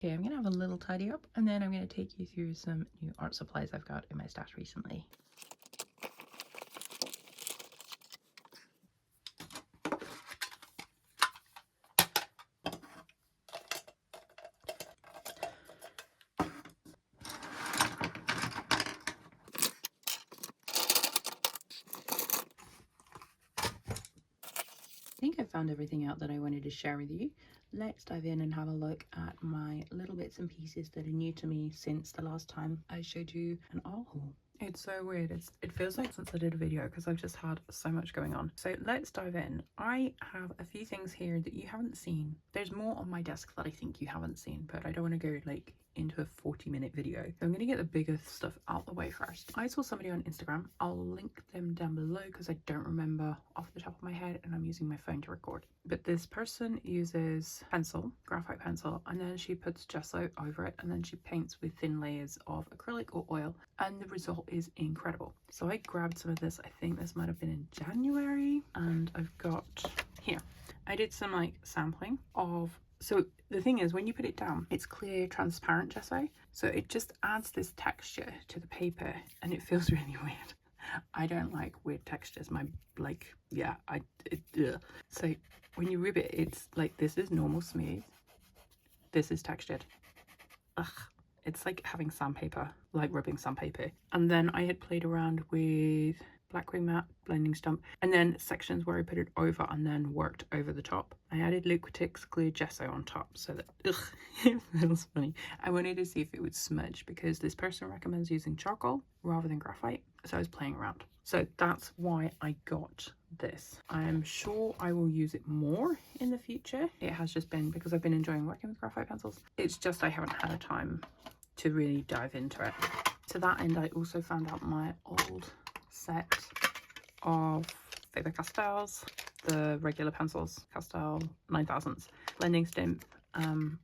Okay, I'm gonna have a little tidy up and then I'm gonna take you through some new art supplies I've got in my stash recently. I think I found everything out that I wanted to share with you. Let's dive in and have a look at my little bits and pieces that are new to me since the last time I showed you an art haul. It's so weird. It feels like since I did a video because I've just had so much going on. So let's dive in. I have a few things here that you haven't seen. There's more on my desk that I think you haven't seen, but I don't want to go like into a 40-minute video. So I'm going to get the bigger stuff out the way first. I saw somebody on Instagram. I'll link them down below because I don't remember off the top of my head and I'm using my phone to record. But this person uses pencil, graphite pencil, and then she puts gesso over it and then she paints with thin layers of acrylic or oil, and the result is incredible. So I grabbed some of this. I think this might have been in January, and I've got here. I did some like sampling of, so the thing is when you put it down, it's clear transparent gesso, so it just adds this texture to the paper and it feels really weird. I don't like weird textures. So when you rub it, it's like, this is normal smooth, this is textured. Ugh. It's like having sandpaper, like rubbing sandpaper. And then I had played around with Blackwing Matte, blending stump, and then sections where I put it over and then worked over the top. I added Liquitex clear gesso on top so that, it feels funny. I wanted to see if it would smudge because this person recommends using charcoal rather than graphite. So I was playing around. So that's why I got this. I am sure I will use it more in the future. It has just been because I've been enjoying working with graphite pencils. It's just I haven't had a time to really dive into it. To that end, I also found out my old set of Faber-Castells, the regular pencils, Castell 9000s, blending stamp,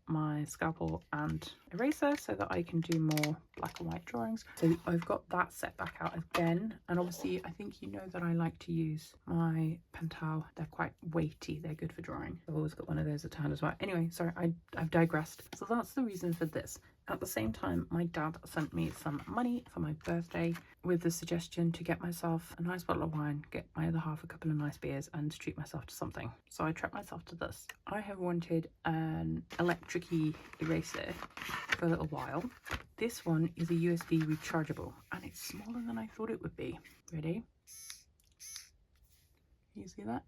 my scalpel and eraser so that I can do more black and white drawings. So I've got that set back out again, and obviously I think you know that I like to use my Pentel. They're quite weighty, they're good for drawing. I've always got one of those at hand as well. Anyway, sorry, I've digressed. So that's the reason for this. At the same time, my dad sent me some money for my birthday with the suggestion to get myself a nice bottle of wine, get my other half a couple of nice beers, and to treat myself to something. So I treated myself to this. I have wanted an electric-y eraser for a little while. This one is a USB rechargeable, and it's smaller than I thought it would be. Ready? Can you see that?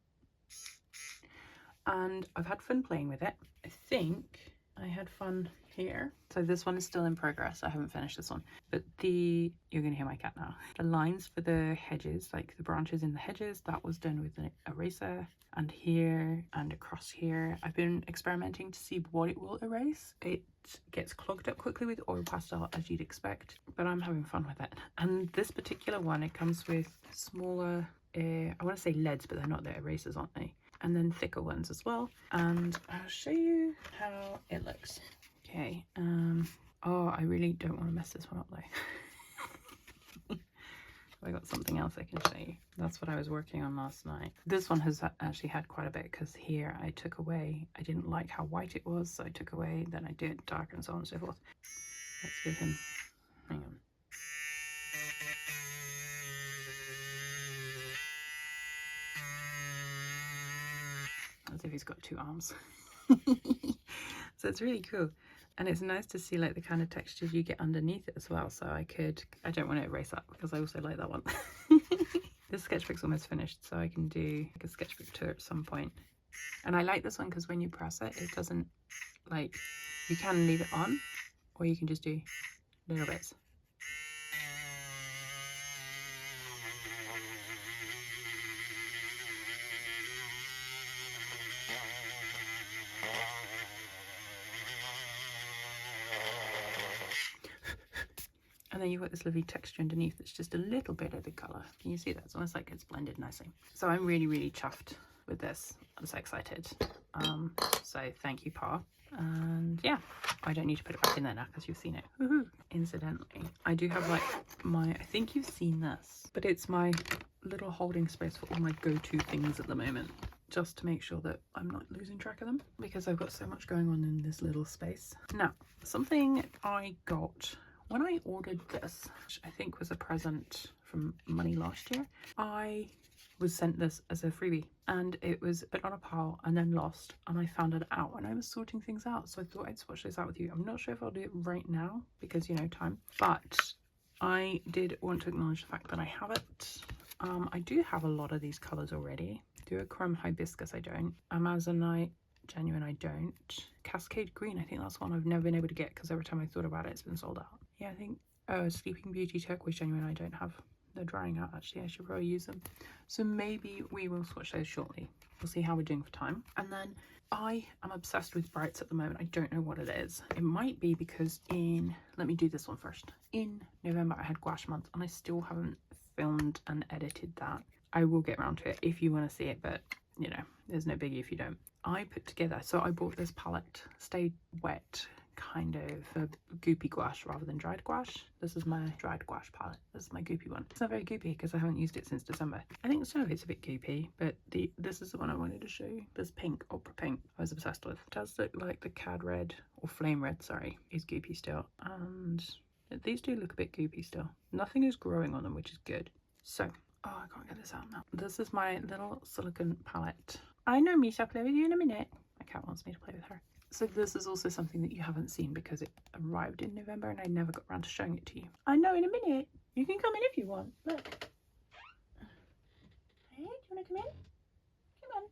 And I've had fun playing with it. I think I had fun here. So this one is still in progress. I haven't finished this one, but you're gonna hear my cat now. The lines for the hedges, like the branches in the hedges, that was done with an eraser. And here and across here, I've been experimenting to see what it will erase. It gets clogged up quickly with oil pastel, as you'd expect, but I'm having fun with it. And this particular one, it comes with smaller, I want to say leads, but they're not, they're erasers, aren't they? And then thicker ones as well. And I'll show you how it looks. Okay, oh, I really don't want to mess this one up though. I got something else I can show you. That's what I was working on last night. This one has actually had quite a bit because here I took away, I didn't like how white it was, so I took away, then I did dark and so on and so forth. Let's give him, hang on. As if he's got two arms. So it's really cool, and it's nice to see like the kind of textures you get underneath it as well. So I don't want to erase that because I also like that one. This sketchbook's almost finished, so I can do like a sketchbook tour at some point. And I like this one because when you press it, it doesn't, like, you can leave it on or you can just do little bits. And then you've got this lovely texture underneath that's just a little bit of the colour. Can you see that? It's almost like it's blended nicely. So I'm really, really chuffed with this. I'm so excited. So thank you, Pa. And yeah, I don't need to put it back in there now because you've seen it. Woohoo! Incidentally, I do have like I think you've seen this, but it's my little holding space for all my go-to things at the moment. just to make sure that I'm not losing track of them because I've got so much going on in this little space. Now, something I got when I ordered this, which I think was a present from Money last year, I was sent this as a freebie and it was put on a pile and then lost, and I found it out when I was sorting things out, so I thought I'd swatch this out with you. I'm not sure if I'll do it right now because, you know, time, but I did want to acknowledge the fact that I have it. I do have a lot of these colours already. Duochrome Hibiscus I don't, Amazonite Genuine I don't, Cascade Green I think that's one I've never been able to get because every time I thought about it it's been sold out. Yeah, I think Sleeping Beauty Turquoise Genuine I don't have. They're drying out actually, I should probably use them. So maybe we will swatch those shortly. We'll see how we're doing for time. And then I am obsessed with brights at the moment. I don't know what it is. It might be because let me do this one first. In November I had Gouache month and I still haven't filmed and edited that. I will get around to it if you want to see it, but you know, there's no biggie if you don't. I put together, so I bought this palette, Stay Wet, kind of a goopy gouache rather than dried gouache. This is my dried gouache palette. This is my goopy one. It's not very goopy because I haven't used it since December. I think some of it's a bit goopy, but this is the one I wanted to show you. This pink, opera pink, I was obsessed with. It does look like the cad red, or flame red, sorry, is goopy still. And these do look a bit goopy still. Nothing is growing on them, which is good. So, oh, I can't get this out now. This is my little silicone palette. I know, Misha, play with you in a minute. My cat wants me to play with her. So this is also something that you haven't seen because it arrived in November and I never got around to showing it to you. I know, in a minute. You can come in if you want. Look. Hey, do you want to come in? Come on.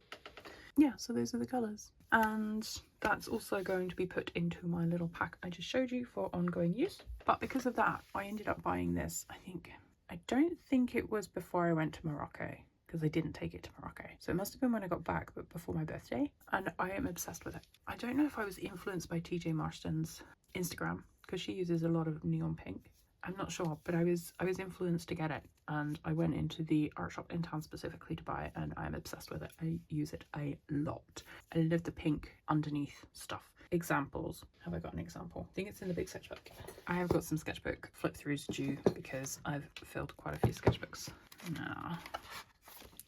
Yeah, so those are the colours. And that's also going to be put into my little pack I just showed you for ongoing use. But because of that, I ended up buying this, I don't think it was before I went to Morocco, because I didn't take it to Morocco. So it must have been when I got back, but before my birthday. And I am obsessed with it. I don't know if I was influenced by TJ Marston's Instagram, because she uses a lot of neon pink. I'm not sure, but I was influenced to get it. And I went into the art shop in town specifically to buy it, and I'm obsessed with it. I use it a lot. I love the pink underneath stuff. Examples. Have I got an example? I think it's in the big sketchbook. I have got some sketchbook flip throughs due because I've filled quite a few sketchbooks. Now,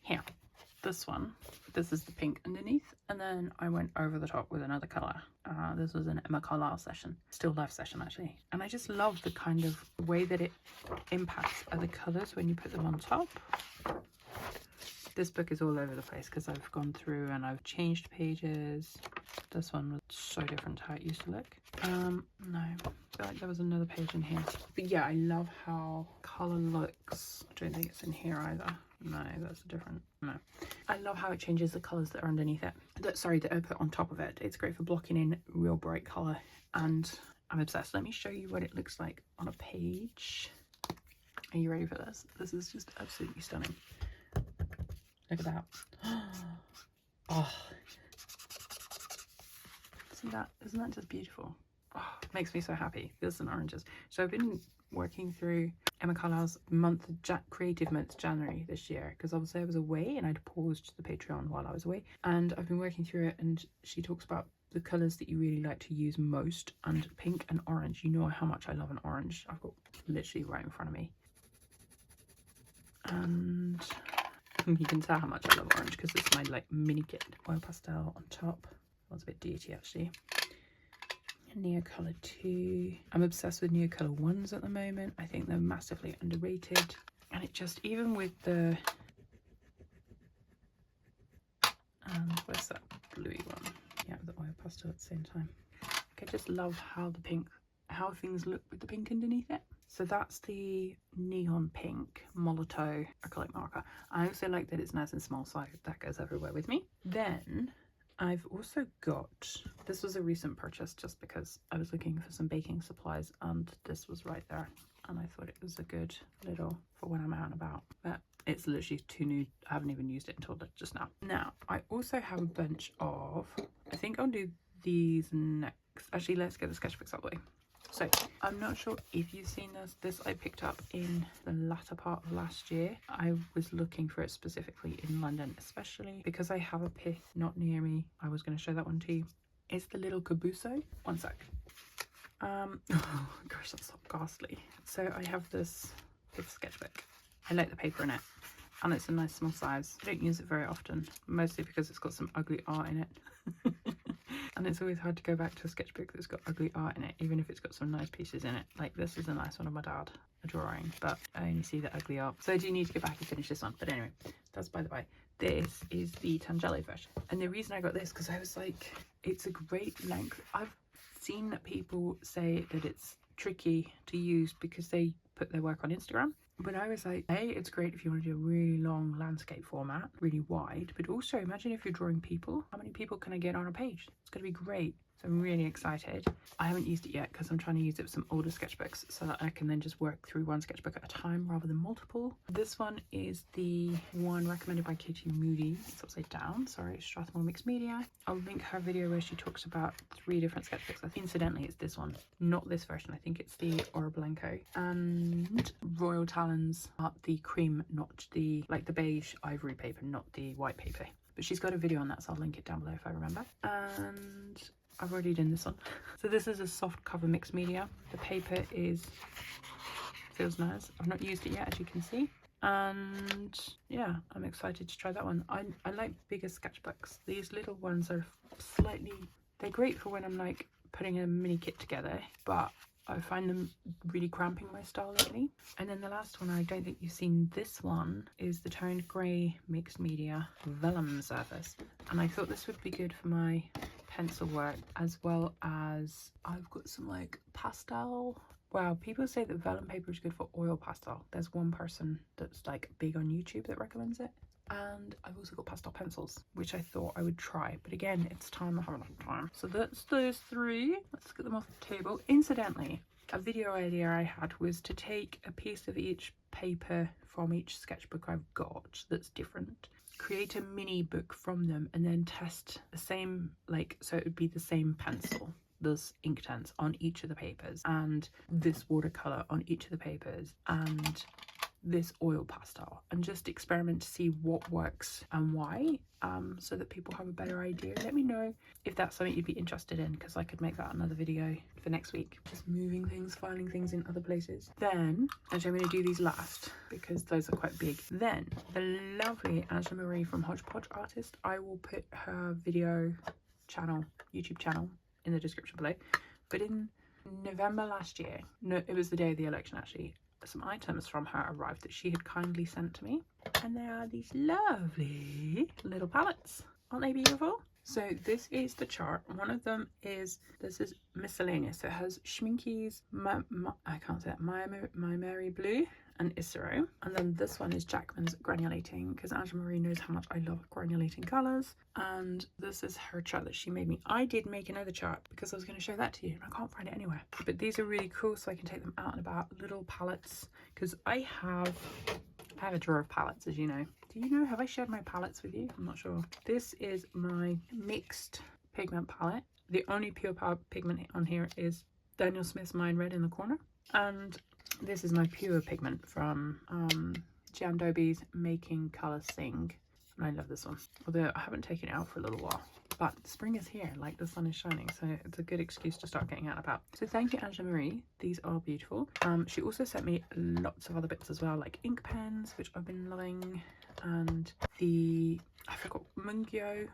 here, this one, this is the pink underneath, and then I went over the top with another colour. This was an Emma Carlisle session, still life session actually, and I just love the kind of way that it impacts other colours when you put them on top. This book is all over the place because I've gone through and I've changed pages. This one was so different to how it used to look. No, I feel like there was another page in here. But yeah, I love how colour looks. I don't think it's in here either. No, that's a different, no. I love how it changes the colours that are underneath it. That I put on top of it. It's great for blocking in real bright colour, and I'm obsessed. Let me show you what it looks like on a page. Are you ready for this? This is just absolutely stunning. Look at that. Oh, see that? Isn't that just beautiful? Oh, it makes me so happy. This and oranges. So I've been working through Emma Carlisle's creative month, January this year, because obviously I was away and I'd paused the Patreon while I was away, and I've been working through it, and she talks about the colours that you really like to use most, and pink and orange. You know how much I love an orange. I've got literally right in front of me, and you can tell how much I love orange because it's my like mini kit. Oil pastel on top. That's a bit dirty actually. Neocolor 2. I'm obsessed with Neocolor 1s at the moment. I think they're massively underrated. And it just, even with the where's that bluey one? Yeah, the oil pastel at the same time. I just love how things look with the pink underneath it. So that's the neon pink Molotow acrylic marker. I also like that it's nice and small, so that goes everywhere with me. Then I've also got, this was a recent purchase just because I was looking for some baking supplies and this was right there, and I thought it was a good little for when I'm out and about, but it's literally too new. I haven't even used it until just now. Now I also have a bunch of, I think I'll do these next. Actually, let's get the sketchbooks out of the way. So I'm not sure if you've seen this I picked up in the latter part of last year. I was looking for it specifically in London, especially because I have a pith not near me. I was going to show that one to you. It's the little Cabuso. One sec. Oh gosh, that's so ghastly. So I have this sketchbook. I like the paper in it. and it's a nice small size. I don't use it very often, mostly because it's got some ugly art in it. And it's always hard to go back to a sketchbook that's got ugly art in it, even if it's got some nice pieces in it. Like this is a nice one of my dad, a drawing, but I only see the ugly art. So I do need to go back and finish this one. But anyway, that's by the way. This is the Tangelo version. And the reason I got this, because I was like, it's a great length. I've seen that people say that it's tricky to use because they put their work on Instagram. But I was like, A, it's great if you want to do a really long landscape format, really wide, but also imagine if you're drawing people, how many people can I get on a page? It's going to be great. So I'm really excited. I haven't used it yet because I'm trying to use it with some older sketchbooks so that I can then just work through one sketchbook at a time rather than multiple. This one is the one recommended by Katie Moody. It's upside down. Sorry, Strathmore Mixed Media. I'll link her video where she talks about 3 different sketchbooks. I think incidentally it's this one, not this version. I think it's the Oro Blanco. And Royal Talons are the cream, not the, like the beige ivory paper, not the white paper. But she's got a video on that, so I'll link it down below if I remember. And I've already done this one. So this is a soft cover mixed media. The paper feels nice. I've not used it yet, as you can see. And yeah, I'm excited to try that one. I like bigger sketchbooks. These little ones are slightly, they're great for when I'm like putting a mini kit together, but I find them really cramping my style lately. And then the last one, I don't think you've seen this one, is the toned grey mixed media vellum surface. And I thought this would be good for my pencil work, as well as I've got some like pastel. Wow, people say that vellum paper is good for oil pastel. There's one person that's like big on YouTube that recommends it. And I've also got pastel pencils, which I thought I would try, but again, it's time. I haven't had time. So that's those 3. Let's get them off the table. Incidentally, a video idea I had was to take a piece of each paper from each sketchbook I've got that's different, create a mini book from them, and then test the same, like, so it would be the same pencil, this Inktense on each of the papers, and this watercolor on each of the papers, and this oil pastel, and just experiment to see what works and why, so that people have a better idea. Let me know if that's something you'd be interested in, because I could make that another video for next week. Just moving things, filing things in other places. Then, actually I'm going to do these last because those are quite big. Then the lovely Angela Marie from Hodgepodge Artist, I will put her video channel, YouTube channel, in the description below. But in November last year, no, it was the day of the election actually, some items from her arrived that she had kindly sent to me, and they are these lovely little palettes. Aren't they beautiful? So this is the chart. One of them is, this is miscellaneous. So it has Schminke's I can't say that, My Mary Blue and Isero, and then this one is Jackman's Granulating, because Angela Marie knows how much I love granulating colours. And this is her chart that she made me. I did make another chart because I was going to show that to you and I can't find it anywhere, but these are really cool, so I can take them out and about. Little palettes, because I have a drawer of palettes, as you know. Do you know, have I shared my palettes with you? I'm not sure. This is my mixed pigment palette. The only pure pigment on here is Daniel Smith's Mine Red in the corner, and this is my pure pigment from Jan Dobie's Making Colour Sing, and I love this one, although I haven't taken it out for a little while. But spring is here, like the sun is shining, so it's a good excuse to start getting out and about. So thank you, Angela Marie. These are beautiful. She also sent me lots of other bits as well, like ink pens, which I've been loving, and the, I forgot, Mungyo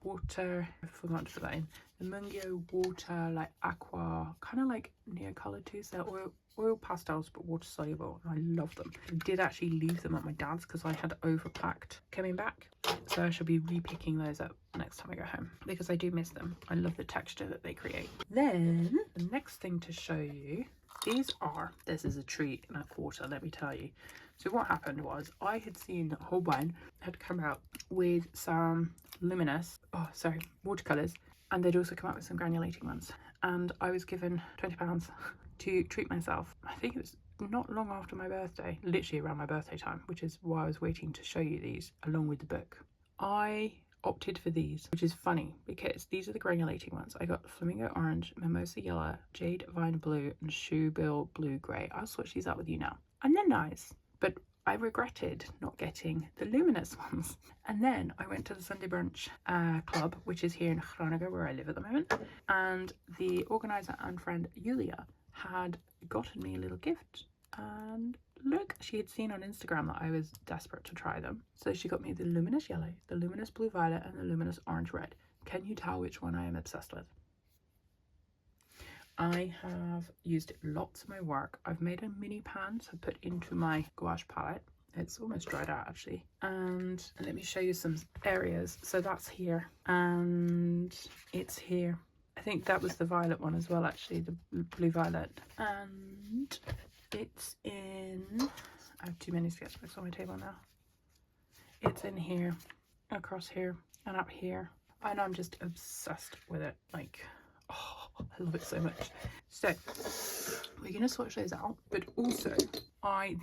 water, I forgot to put that in. The Mungyo water, like aqua, kind of like Neocolor too. So they're oil pastels but water soluble, and I love them. I did actually leave them at my dad's because I had overpacked coming back, so I shall be repicking those up next time I go home because I do miss them. I love the texture that they create. Then the next thing to show you, this is a treat in a quarter, let me tell you. So what happened was, I had seen that Holbein had come out with some luminous, watercolours, and they'd also come out with some granulating ones, and I was given £20 to treat myself. I think it was not long after my birthday, literally around my birthday time, which is why I was waiting to show you these along with the book. I opted for these, which is funny because these are the granulating ones. I got Flamingo Orange, Mimosa Yellow, Jade Vine Blue, and Shoebill Blue Grey. I'll switch these up with you now. And they're nice, but I regretted not getting the luminous ones. And then I went to the Sunday Brunch Club, which is here in Groningen, where I live at the moment, and the organizer and friend Julia had gotten me a little gift, and look, she had seen on Instagram that I was desperate to try them. So she got me the luminous yellow, the luminous blue violet, and the luminous orange red. Can you tell which one I am obsessed with? I have used it lots in my work. I've made a mini pan to put into my gouache palette. It's almost dried out actually. And let me show you some areas. So that's here and it's here. I think that was the violet one as well, actually, the blue violet. And it's in, I have too many sketchbooks on my table now. It's in here, across here, and up here. And I'm just obsessed with it. Like, oh, I love it so much. So we're going to swatch those out. But also,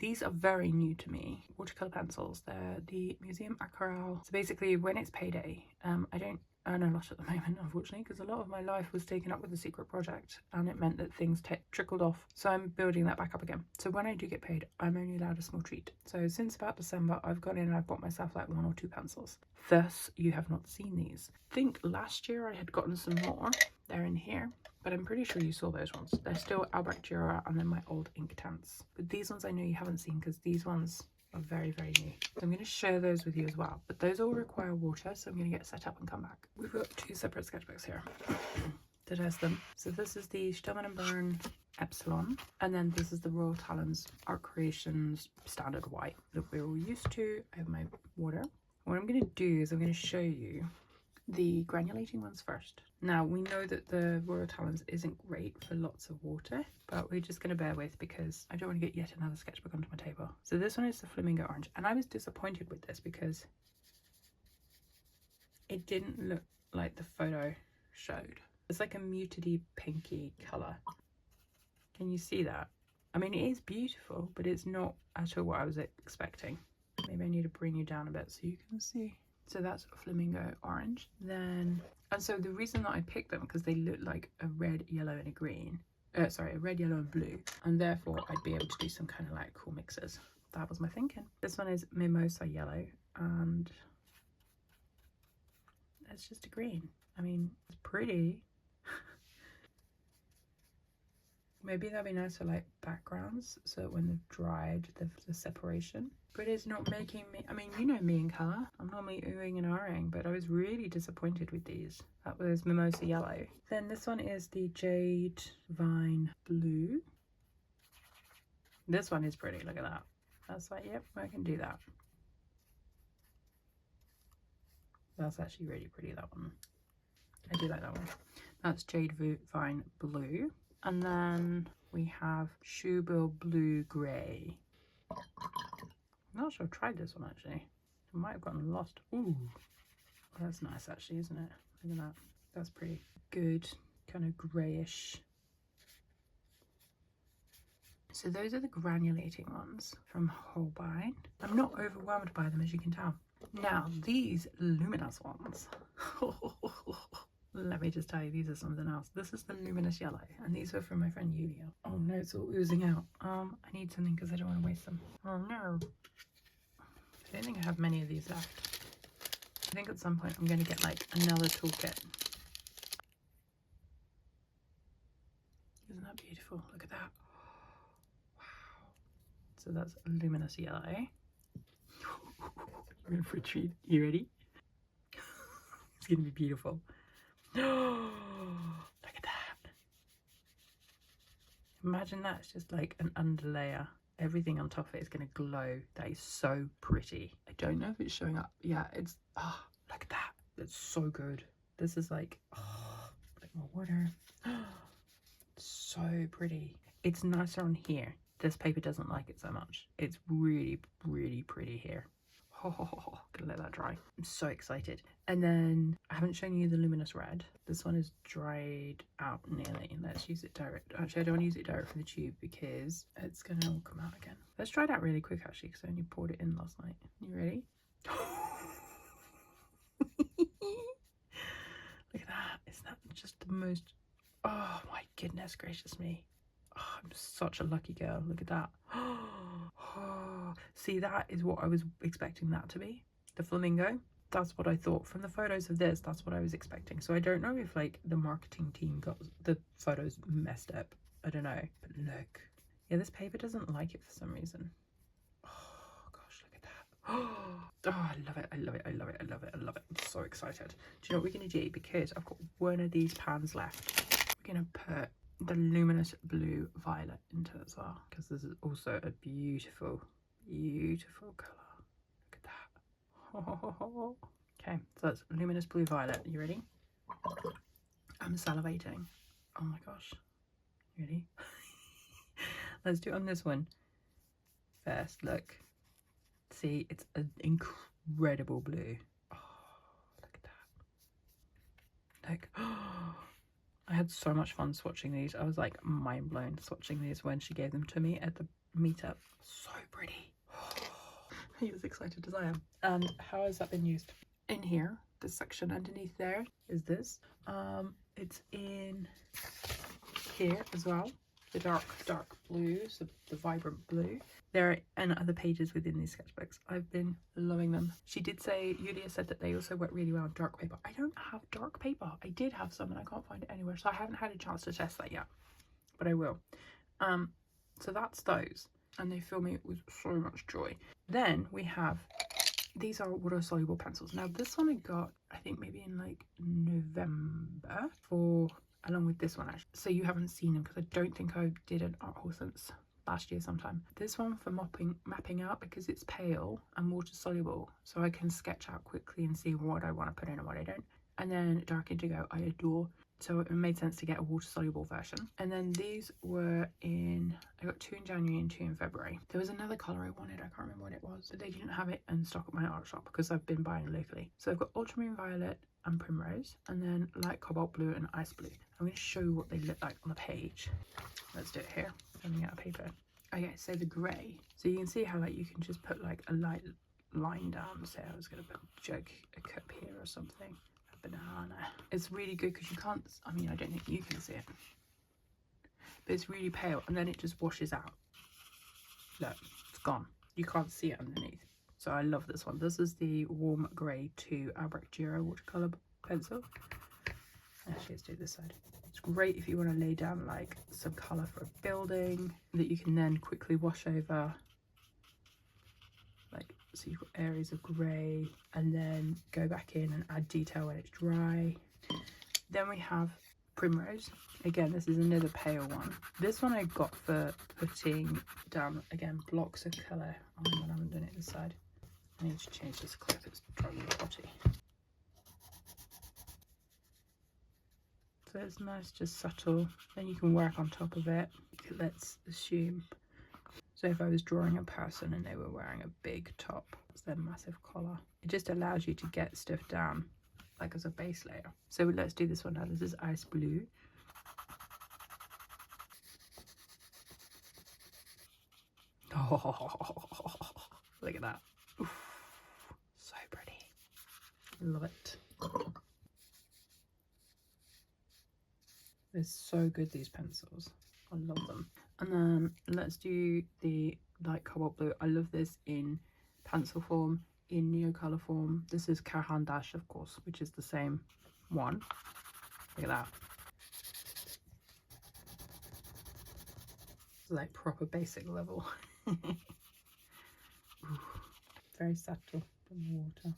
these are very new to me. Watercolour pencils. They're the Museum Aquarelle. So basically, when it's payday, I don't earn a lot at the moment, unfortunately, because a lot of my life was taken up with the secret project and it meant that things trickled off. So I'm building that back up again. So when I do get paid, I'm only allowed a small treat. So since about December, I've gone in and I've bought myself like 1 or 2 pencils. Thus, you have not seen these. I think last year I had gotten some more. They're in here, but I'm pretty sure you saw those ones. They're still Albrecht Dürer and then my old Inktense. But these ones I know you haven't seen because these ones are very, very new. So I'm going to share those with you as well. But those all require water, so I'm going to get set up and come back. We've got 2 separate sketchbooks here to test them. So this is the Stillman & Byrne Epsilon, and then this is the Royal Talens Art Creations Standard White that we're all used to. I have my water. What I'm going to do is I'm going to show you the granulating ones first. Now we know that the Royal Talens isn't great for lots of water, but we're just going to bear with because I don't want to get yet another sketchbook onto my table. So this one is the Flamingo Orange, and I was disappointed with this because it didn't look like the photo showed. It's like a mutedy pinky colour. Can you see that? I mean, it is beautiful, but it's not at all what I was expecting. Maybe I need to bring you down a bit so you can see. So that's Flamingo Orange. Then, and so the reason that I picked them because they look like a red, yellow, and a green. Sorry, a red, yellow, and blue, and therefore I'd be able to do some kind of like cool mixes. That was my thinking. This one is Mimosa Yellow, and it's just a green. I mean, it's pretty. Maybe that'd be nice for like backgrounds, so when they've dried, the separation. But it's not making me, I mean, you know me in colour. I'm normally oohing and ahhing, but I was really disappointed with these. That was Mimosa Yellow. Then this one is the Jade Vine Blue. This one is pretty, look at that. That's like, yep, I can do that. That's actually really pretty, that one. I do like that one. That's Jade Vine Blue. And then we have Shoebill Blue Grey. I'm not sure I've tried this one actually. I might have gotten lost. Ooh, that's nice actually, isn't it? Look at that. That's pretty good. Kind of greyish. So those are the granulating ones from Holbein. I'm not overwhelmed by them, as you can tell. Now these luminous ones. Let me just tell you, these are something else. This is the luminous yellow, and these were from my friend Evie. Oh no, it's all oozing out. I need something because I don't want to waste them. Oh no. I don't think I have many of these left. I think at some point I'm going to get like another toolkit. Isn't that beautiful? Look at that. Wow. So that's luminous yellow. You're in for a treat. You ready? It's going to be beautiful. Look at that. Imagine that's just like an underlayer. Everything on top of it is going to glow. That is so pretty. I don't know if it's showing up. Yeah, it's, oh, look at that. It's so good. This is like, oh, a bit more water. So pretty. It's nicer on here. This paper doesn't like it so much. It's really, really pretty here. Oh, gonna let that dry. I'm so excited. And then I haven't shown you the luminous red. This one is dried out nearly. Let's use it direct. Actually, I don't want to use it direct from the tube because it's gonna all come out again. Let's dry it out really quick actually because I only poured it in last night. You ready? Look at that. Isn't that just the most, oh my goodness gracious me. Oh, I'm such a lucky girl. Look at that. Oh, see, that is what I was expecting that to be. The flamingo. That's what I thought. From the photos of this, that's what I was expecting. So I don't know if like the marketing team got the photos messed up. I don't know. But look. Yeah, this paper doesn't like it for some reason. Oh gosh, look at that. Oh, I love it. I love it. I love it. I love it. I love it. I'm so excited. Do you know what we're going to do? Because I've got one of these pans left. We're going to put the luminous blue violet into it as well. Because this is also a beautiful, beautiful colour. Look at that. Oh. Okay, so that's luminous blue violet. You ready? I'm salivating. Oh my gosh. Ready? Let's do it on this one first. Look. See, it's an incredible blue. Oh, look at that. Look. I had so much fun swatching these. I was like mind blown swatching these when she gave them to me at the meetup. So pretty. Are you as excited as I am? And how has that been used? In here, this section underneath there is this. It's in here as well. The dark blues, the vibrant blue. There are other pages within these sketchbooks. I've been loving them. She did say, Yulia said that they also work really well on dark paper. I don't have dark paper. I did have some and I can't find it anywhere, so I haven't had a chance to test that yet, but I will. So that's those, and they fill me with so much joy. Then we have, these are water soluble pencils. Now this one I got, I think maybe in like November for, along with this one actually. So you haven't seen them because I don't think I did an art haul since last year sometime. This one for mapping out because it's pale and water soluble, so I can sketch out quickly and see what I want to put in and what I don't. And then dark indigo I adore, so it made sense to get a water soluble version. And then these were in, I got 2 in January and 2 in February. There was another colour I wanted, I can't remember what it was, but they didn't have it in stock at my art shop because I've been buying locally. So I've got ultramarine violet and primrose, and then light cobalt blue and ice blue. I'm going to show you what they look like on the page. Let's do it here. Coming out of paper. Okay, so the grey. So you can see how like you can just put like a light line down. Say I was going to put a cup here or something. A banana. It's really good because you can't, I mean, I don't think you can see it, but it's really pale and then it just washes out. Look, it's gone. You can't see it underneath. So I love this one. This is the Warm Grey 2 Albrecht Dürer watercolour pencil. Actually, let's do this side. It's great if you want to lay down like some colour for a building that you can then quickly wash over. Like, so you've got areas of grey and then go back in and add detail when it's dry. Then we have primrose. Again, this is another pale one. This one I got for putting down, again, blocks of colour. Oh my god, I haven't done it this side. I need to change this clip, it's driving me potty. So it's nice, just subtle. Then you can work on top of it. Let's assume. So if I was drawing a person and they were wearing a big top, it's their massive collar. It just allows you to get stuff down like as a base layer. So let's do this one now. This is ice blue. Oh, look at that. Oof, so pretty. Love it. They're so good, these pencils. I love them. And then let's do the light cobalt blue. I love this in pencil form, in neocolor form. This is Karhan Dash, of course, which is the same one. Look at that. It's like proper basic level. Ooh, very subtle from the water.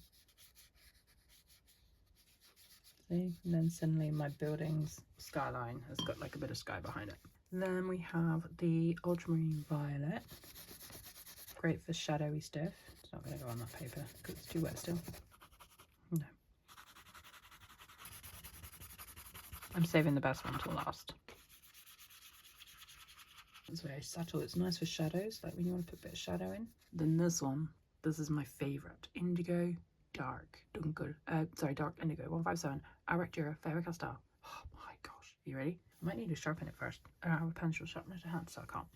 See? And then suddenly my building's skyline has got like a bit of sky behind it. Then we have the ultramarine violet. Great for shadowy stuff. It's not going to go on that paper because it's too wet still. No. I'm saving the best one till last. It's very subtle. It's nice for shadows, like when you want to put a bit of shadow in. Then this one, this is my favourite. Indigo Dark Dunkel. Dark Indigo 157. Albrecht Dürer Faber-Castell. Oh my gosh. You ready? I might need to sharpen it first. I don't have a pencil sharpener to hand, so I can't.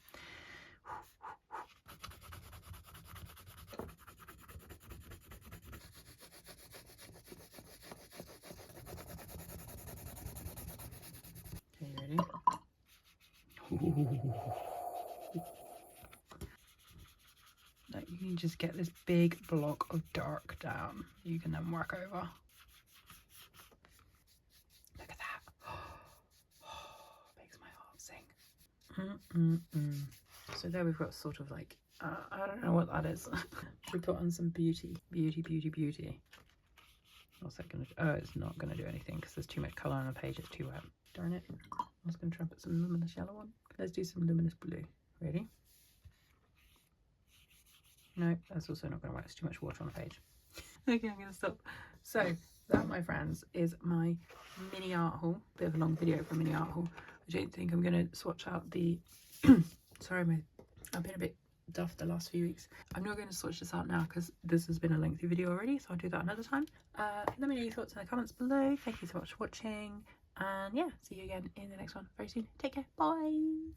Okay, you ready? Ooh. Like you can just get this big block of dark down. You can then work over. Look at that. Makes my heart sing. So there we've got sort of like, I don't know what that is. We put on some beauty. What's that going to do? Oh, it's not going to do anything because there's too much colour on the page. It's too wet. Darn it. I was going to try and put some luminous yellow on. Let's do some luminous blue. Ready? No, that's also not going to work. It's too much water on the page. Okay, I'm going to stop. So that, my friends, is my mini art haul. Bit of a long video for a mini art haul. I don't think I'm going to swatch out the... Sorry, I've been a bit duff the last few weeks. I'm not going to swatch this out now because this has been a lengthy video already, so I'll do that another time. Let me know your thoughts in the comments below. Thank you so much for watching, and yeah, see you again in the next one very soon. Take care. Bye.